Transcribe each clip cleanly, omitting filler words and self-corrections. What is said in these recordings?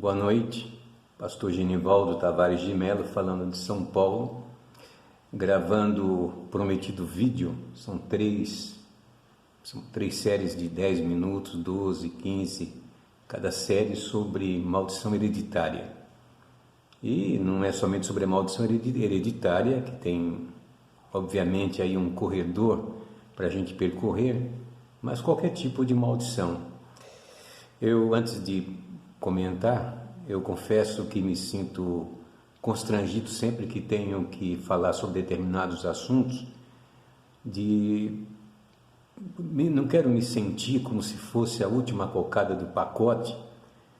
Boa noite, pastor Genivaldo Tavares de Mello, falando de São Paulo, gravando o prometido vídeo. São três séries de 10 minutos, 12, 15, cada série sobre maldição hereditária. E não é somente sobre a maldição hereditária, que tem, obviamente, aí um corredor para a gente percorrer, mas qualquer tipo de maldição. Antes de comentar, eu confesso que me sinto constrangido sempre que tenho que falar sobre determinados assuntos, não quero me sentir como se fosse a última cocada do pacote,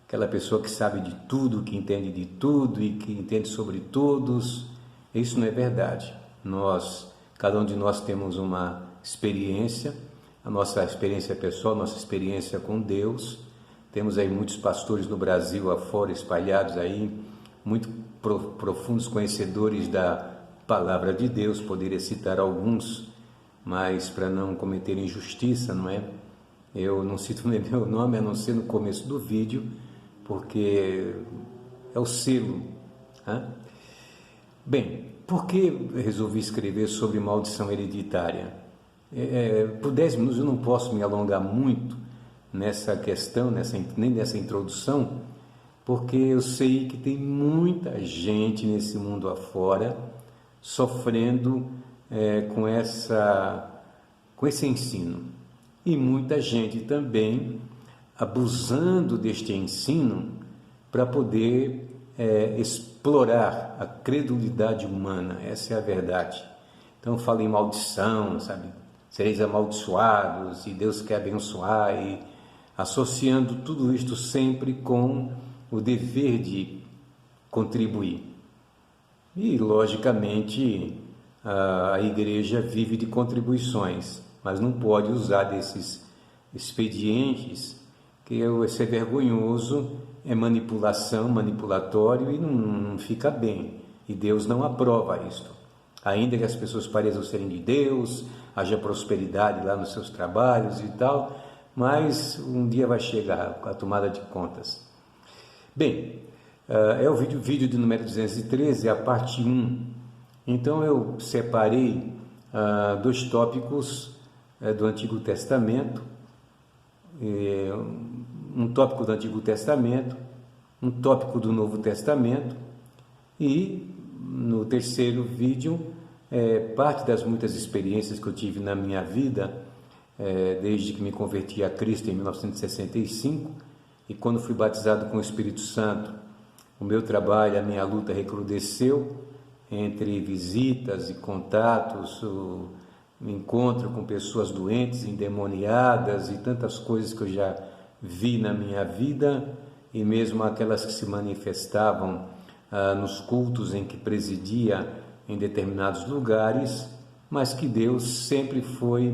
aquela pessoa que sabe de tudo, que entende de tudo e que entende sobre todos. Isso não é verdade. Cada um de nós temos uma experiência, a nossa experiência pessoal, a nossa experiência com Deus. Temos aí muitos pastores no Brasil afora, espalhados aí, muito profundos conhecedores da palavra de Deus. Poderia citar alguns, mas para não cometer injustiça, não é? Eu não cito meu nome, a não ser no começo do vídeo, porque é o selo. Bem, por que resolvi escrever sobre maldição hereditária? Por 10 minutos eu não posso me alongar muito nessa questão, nem nessa introdução, porque eu sei que tem muita gente nesse mundo afora sofrendo com esse ensino, e muita gente também abusando deste ensino para poder explorar a credulidade humana. Essa é a verdade. Então fala em maldição, sabe? Sereis amaldiçoados e Deus quer abençoar, e associando tudo isto sempre com o dever de contribuir. E, logicamente, a igreja vive de contribuições, mas não pode usar desses expedientes, que isso é vergonhoso, é manipulação, manipulatório, e não fica bem. E Deus não aprova isto. Ainda que as pessoas pareçam serem de Deus, haja prosperidade lá nos seus trabalhos e tal, mas um dia vai chegar a tomada de contas. Bem, é o vídeo de número 213, a parte 1. Então eu separei 2 tópicos do Antigo Testamento, um tópico do Antigo Testamento, um tópico do Novo Testamento, e no terceiro vídeo, parte das muitas experiências que eu tive na minha vida, desde que me converti a Cristo em 1965, e quando fui batizado com o Espírito Santo, o meu trabalho, a minha luta recrudesceu entre visitas e contatos, o encontro com pessoas doentes, endemoniadas e tantas coisas que eu já vi na minha vida, e mesmo aquelas que se manifestavam nos cultos em que presidia em determinados lugares, mas que Deus sempre foi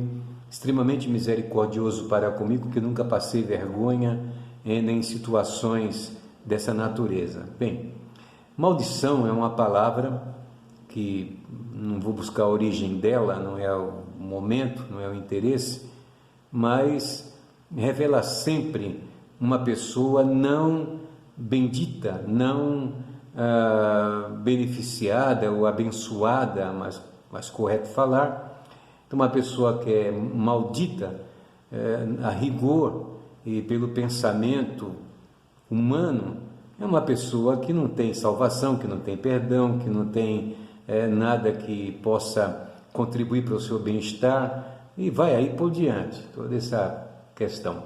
extremamente misericordioso para comigo, que nunca passei vergonha em situações dessa natureza. Bem, maldição é uma palavra que não vou buscar a origem dela, não é o momento, não é o interesse, mas revela sempre uma pessoa não bendita, não beneficiada ou abençoada, mais correto falar. Então, uma pessoa que é maldita, a rigor e pelo pensamento humano, é uma pessoa que não tem salvação, que não tem perdão, que não tem nada que possa contribuir para o seu bem-estar, e vai aí por diante, toda essa questão.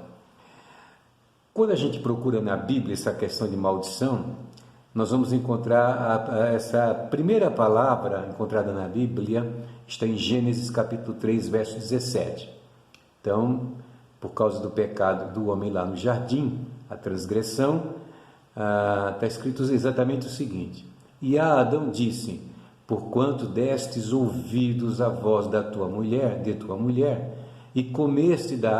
Quando a gente procura na Bíblia essa questão de maldição, nós vamos encontrar essa primeira palavra encontrada na Bíblia, está em Gênesis capítulo 3, verso 17. Então, por causa do pecado do homem lá no jardim, a transgressão, está escrito exatamente o seguinte: e a Adão disse: porquanto destes ouvidos à voz de tua mulher, e comeste da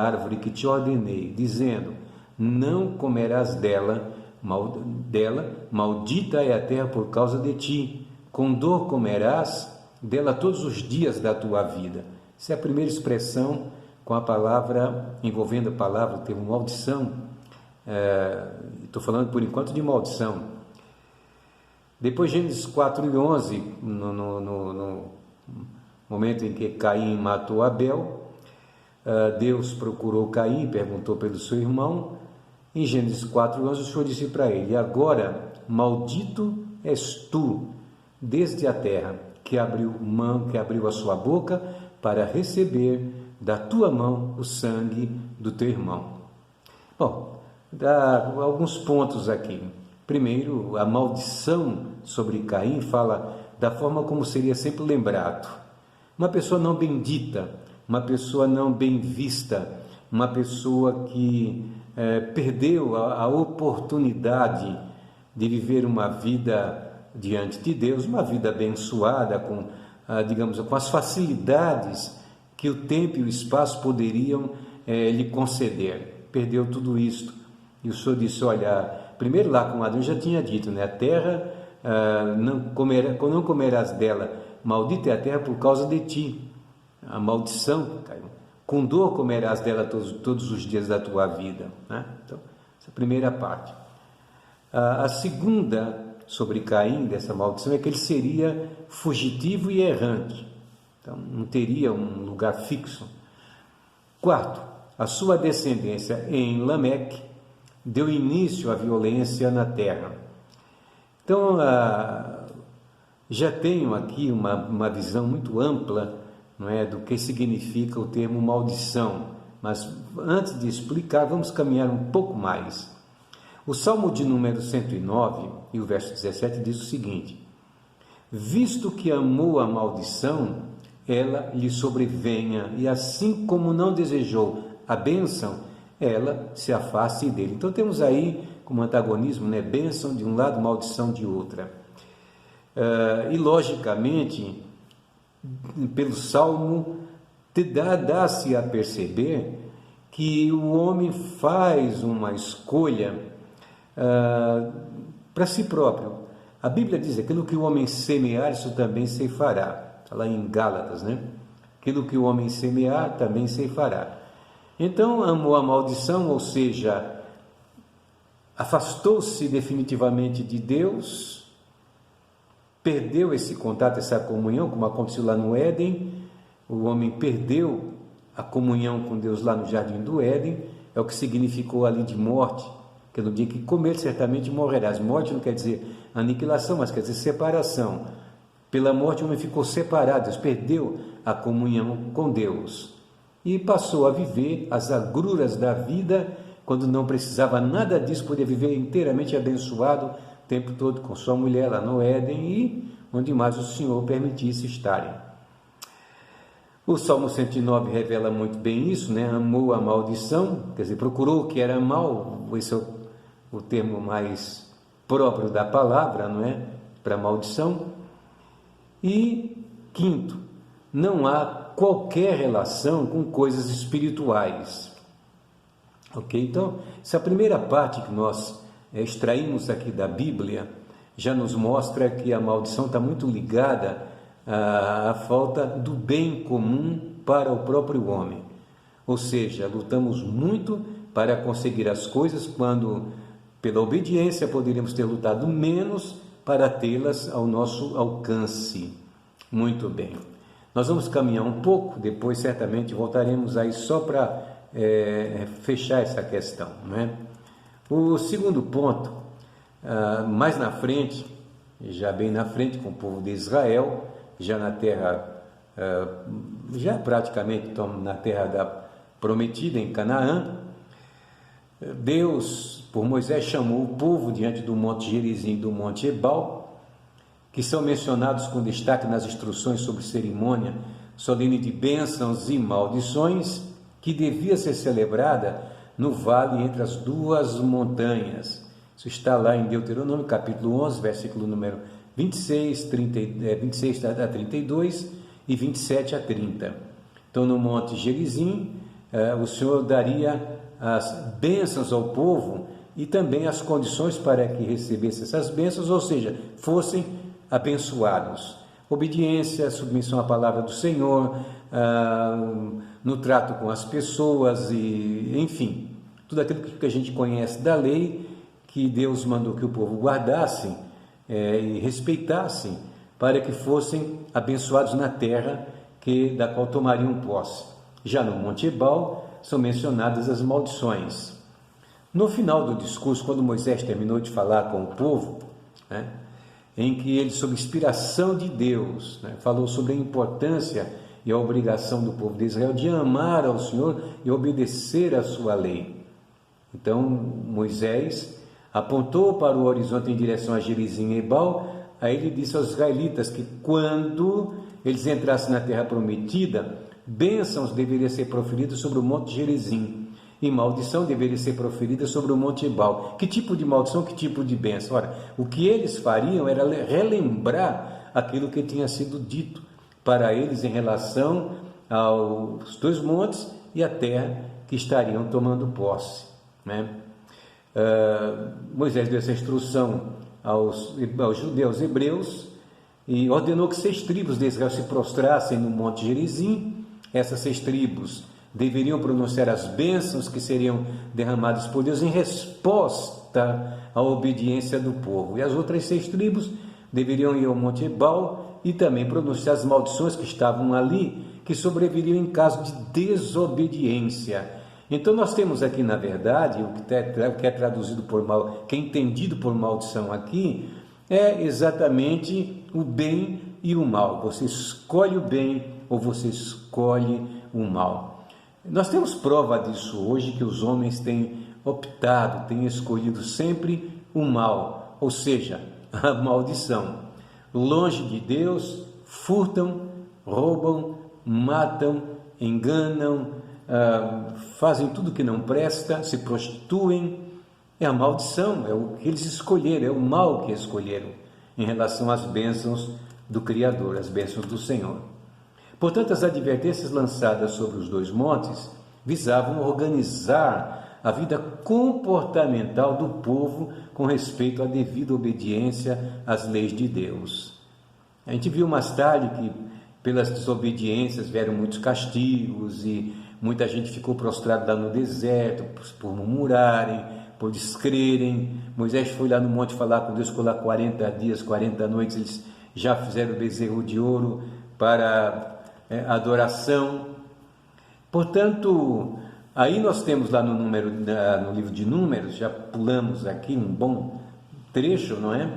árvore que te ordenei, dizendo: não comerás dela, maldita é a terra por causa de ti, com dor comerás dela todos os dias da tua vida. Essa é a primeira expressão com a palavra, envolvendo a palavra, o termo maldição, Estou falando por enquanto de maldição. Depois, Gênesis 4:11, no momento em que Caim matou Abel, Deus procurou Caim, perguntou pelo seu irmão. Em Gênesis 4:11, o Senhor disse para ele: agora, maldito és tu desde a terra, que abriu a sua boca para receber da tua mão o sangue do teu irmão. Bom, dá alguns pontos aqui. Primeiro, a maldição sobre Caim fala da forma como seria sempre lembrado. Uma pessoa não bendita, uma pessoa não bem vista, uma pessoa que perdeu a oportunidade de viver uma vida diante de Deus, uma vida abençoada, com as facilidades que o tempo e o espaço poderiam lhe conceder. Perdeu tudo isto. E o Senhor disse: olha, primeiro lá com Adão já tinha dito, né? A terra, não comerás dela, maldita é a terra por causa de ti. A maldição caiu. Com dor comerás dela todos os dias da tua vida, né? Então, essa é a primeira parte. A segunda sobre Caim, dessa maldição, é que ele seria fugitivo e errante. Então, não teria um lugar fixo. Quarto, a sua descendência em Lameque deu início à violência na terra. Então, já tenho aqui uma visão muito ampla, não é, do que significa o termo maldição. Mas, antes de explicar, vamos caminhar um pouco mais. O Salmo de número 109, e o verso 17, diz o seguinte: visto que amou a maldição, ela lhe sobrevenha, e assim como não desejou a bênção, ela se afaste dele. Então temos aí como antagonismo, né, bênção de um lado, maldição de outra. E logicamente, pelo Salmo, dá-se a perceber que o homem faz uma escolha para si próprio. A Bíblia diz: aquilo que o homem semear, isso também ceifará. Está lá em Gálatas, né? Aquilo que o homem semear, também ceifará. Então, amou a maldição, ou seja, afastou-se definitivamente de Deus, perdeu esse contato, essa comunhão, como aconteceu lá no Éden. O homem perdeu a comunhão com Deus lá no jardim do Éden. É o que significou ali de morte, que no dia que comer certamente morrerás. Morte não quer dizer aniquilação, mas quer dizer separação. Pela morte o homem ficou separado, Deus perdeu a comunhão com Deus e passou a viver as agruras da vida, quando não precisava nada disso, podia viver inteiramente abençoado o tempo todo com sua mulher lá no Éden e onde mais o Senhor permitisse estarem. O Salmo 109 revela muito bem isso, né? Amou a maldição, quer dizer, procurou o que era mal. Esse é o termo mais próprio da palavra, não é? Para maldição. E quinto, não há qualquer relação com coisas espirituais. Ok? Então, essa primeira parte que nós extraímos aqui da Bíblia já nos mostra que a maldição está muito ligada à falta do bem comum para o próprio homem. Ou seja, lutamos muito para conseguir as coisas, quando pela obediência poderíamos ter lutado menos para tê-las ao nosso alcance. Muito bem. Nós vamos caminhar um pouco, depois certamente voltaremos aí só para fechar essa questão, não é? O segundo ponto, mais na frente, já bem na frente com o povo de Israel, já na terra, já praticamente na terra prometida em Canaã, Deus, por Moisés, chamou o povo diante do Monte Gerizim e do Monte Ebal, que são mencionados com destaque nas instruções sobre cerimônia solene de bênçãos e maldições, que devia ser celebrada no vale entre as duas montanhas. Isso está lá em Deuteronômio, capítulo 11, versículo número 26 a 32 e 27 a 30. Então, no Monte Gerizim, o Senhor daria as bênçãos ao povo e também as condições para que recebesse essas bênçãos, ou seja, fossem abençoados. Obediência, submissão à palavra do Senhor, no trato com as pessoas, e enfim, tudo aquilo que a gente conhece da lei, que Deus mandou que o povo guardasse e respeitasse, para que fossem abençoados na terra da qual tomariam posse. Já no Monte Ebal são mencionadas as maldições. No final do discurso, quando Moisés terminou de falar com o povo, em que ele, sob inspiração de Deus, falou sobre a importância e a obrigação do povo de Israel de amar ao Senhor e obedecer à sua lei. Então Moisés apontou para o horizonte em direção a Gerizim e Ebal. Aí ele disse aos israelitas que quando eles entrassem na terra prometida, bênçãos deveriam ser proferidas sobre o monte Gerizim e maldição deveria ser proferida sobre o monte Ebal. Que tipo de maldição, que tipo de bênção? Ora, o que eles fariam era relembrar aquilo que tinha sido dito para eles em relação aos dois montes e a terra que estariam tomando posse, Moisés deu essa instrução aos judeus hebreus e ordenou que 6 tribos de Israel se prostrassem no monte Gerizim. Essas 6 tribos deveriam pronunciar as bênçãos que seriam derramadas por Deus em resposta à obediência do povo, e as outras 6 tribos deveriam ir ao monte Ebal e também pronunciar as maldições que estavam ali, que sobreviriam em caso de desobediência. Então nós temos aqui, na verdade, o que é traduzido por mal, que é entendido por maldição aqui, é exatamente o bem e o mal. Você escolhe o bem ou você escolhe o mal. Nós temos prova disso hoje, que os homens têm optado, têm escolhido sempre o mal, ou seja, a maldição. Longe de Deus, furtam, roubam, matam, enganam, fazem tudo que não presta, se prostituem. É a maldição, é o que eles escolheram, é o mal que escolheram em relação às bênçãos do Criador, as bênçãos do Senhor. Portanto, as advertências lançadas sobre os 2 montes visavam organizar a vida comportamental do povo com respeito à devida obediência às leis de Deus. A gente viu mais tarde que pelas desobediências vieram muitos castigos e muita gente ficou prostrada lá no deserto por murmurarem, por descrerem. Moisés foi lá no monte falar com Deus, ficou lá 40 dias, 40 noites, eles já fizeram o bezerro de ouro para adoração. Portanto, aí nós temos lá no livro de Números, já pulamos aqui um bom trecho, não é?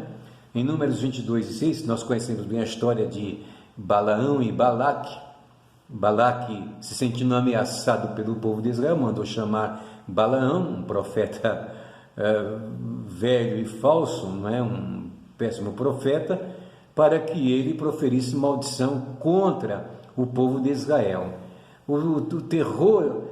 Em Números 22:6, nós conhecemos bem a história de Balaão e Balaque. Balaque, se sentindo ameaçado pelo povo de Israel, mandou chamar Balaão, um profeta velho e falso, não é? Um péssimo profeta, para que ele proferisse maldição contra o povo de Israel. O terror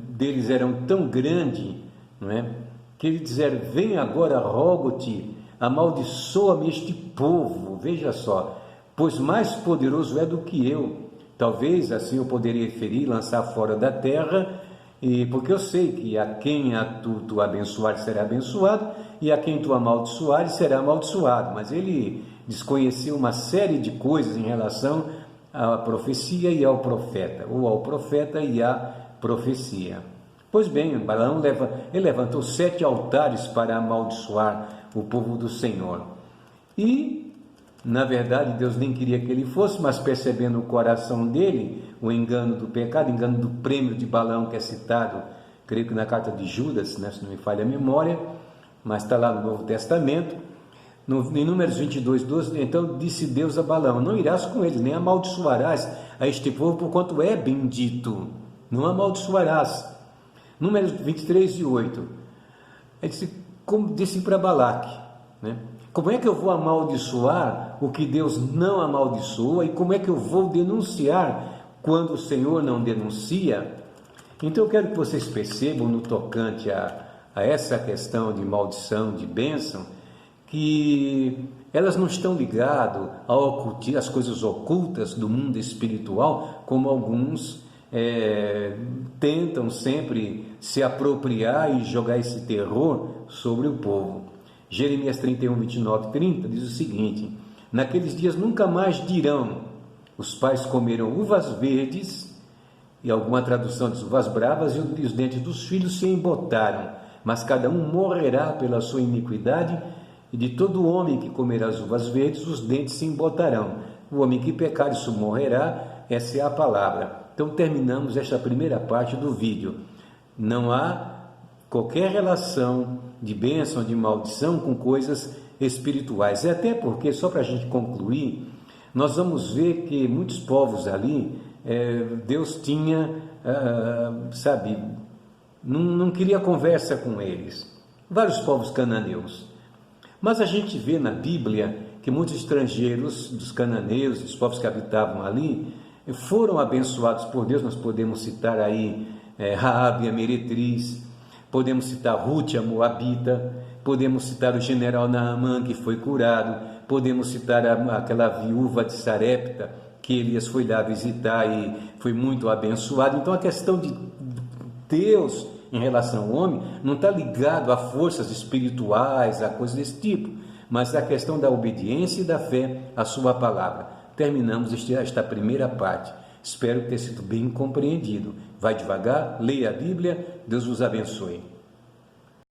deles era tão grande, não é? Que eles disseram: vem agora, rogo-te, amaldiçoa-me este povo, veja só, pois mais poderoso é do que eu. Talvez assim eu poderia ferir, lançar fora da terra, porque eu sei que a quem tu abençoares será abençoado, e a quem tu amaldiçoares será amaldiçoado. Mas ele desconhecia uma série de coisas em relação à profecia e ao profeta, ou ao profeta e à profecia. Pois bem, Balaão levantou 7 altares para amaldiçoar o povo do Senhor. E, na verdade, Deus nem queria que ele fosse, mas percebendo o coração dele, o engano do pecado, engano do prêmio de Balaão, que é citado, creio que na carta de Judas, se não me falha a memória, mas está lá no Novo Testamento, em Números 22:12, então disse Deus a Balaão: não irás com eles, nem amaldiçoarás a este povo, porquanto é bendito, não amaldiçoarás. Números 23:8, ele disse para Balaque, como é que eu vou amaldiçoar o que Deus não amaldiçoa, e como é que eu vou denunciar quando o Senhor não denuncia? Então eu quero que vocês percebam, no tocante a essa questão de maldição, de bênção, que elas não estão ligadas às coisas ocultas do mundo espiritual, como alguns tentam sempre se apropriar e jogar esse terror sobre o povo. Jeremias 31:29-30 diz o seguinte: naqueles dias nunca mais dirão: os pais comeram uvas verdes E alguma tradução diz uvas bravas, e os dentes dos filhos se embotaram, mas cada um morrerá pela sua iniquidade, e de todo homem que comer as uvas verdes, os dentes se embotarão. O homem que pecar, isso morrerá. Essa é a palavra. Então terminamos esta primeira parte do vídeo. Não há qualquer relação de bênção, de maldição com coisas espirituais. E até porque, só para a gente concluir, nós vamos ver que muitos povos ali, Deus tinha, não queria conversa com eles. Vários povos cananeus. Mas a gente vê na Bíblia que muitos estrangeiros, dos cananeus, dos povos que habitavam ali, foram abençoados por Deus. Nós podemos citar aí Raabe, a meretriz, podemos citar Ruth, a moabita, podemos citar o general Naamã, que foi curado, podemos citar aquela viúva de Sarepta, que Elias foi lá visitar e foi muito abençoado. Então a questão de Deus em relação ao homem não está ligado a forças espirituais, a coisas desse tipo, mas a questão da obediência e da fé à sua palavra. Terminamos esta primeira parte. Espero ter sido bem compreendido. Vai devagar, leia a Bíblia, Deus vos abençoe.